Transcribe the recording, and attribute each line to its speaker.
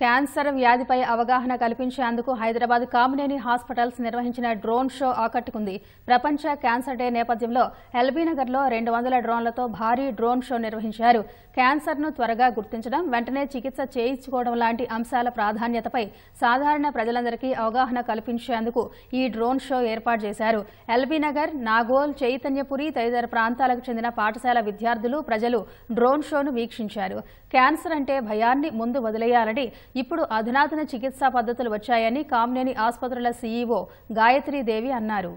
Speaker 1: Cancer వ్యాధిపై అవగాహన కల్పించేందుకు Hyderabad Kamineni hospitals నిర్వహించిన డ్రోన్ షో ఆకట్టుకుంది. ప్రపంచ క్యాన్సర్ డే నేపథ్యంలో ఎల్బీనగర్లో 200 డ్రోన్లతో భారీ డ్రోన్ షో నిర్వహించారు. క్యాన్సర్ను త్వరగా గుర్తించడం, వెంటనే చికిత్స చేయించుకోవడం లాంటి అంశాల ప్రాధాన్యతపై సాధారణ ప్రజలందరికీ అవగాహన కల్పించేందుకు ఈ డ్రోన్ షో ఏర్పాటు చేశారు. ఎల్బీనగర్, నాగోల్, చైతన్యపురి తదితర ప్రాంతాలకు చెందిన పాఠశాల విద్యార్థులు, ప్రజలు డ్రోన్ షోను వీక్షించారు. క్యాన్సర్ అంటే భయాన్ని ముందు వదిలేయాలని, ఇప్పుడు అధునాతన చికిత్సా పద్ధతులు వచ్చాయని కామినేని ఆసుపత్రుల సీఈఓ గాయత్రీదేవి అన్నారు.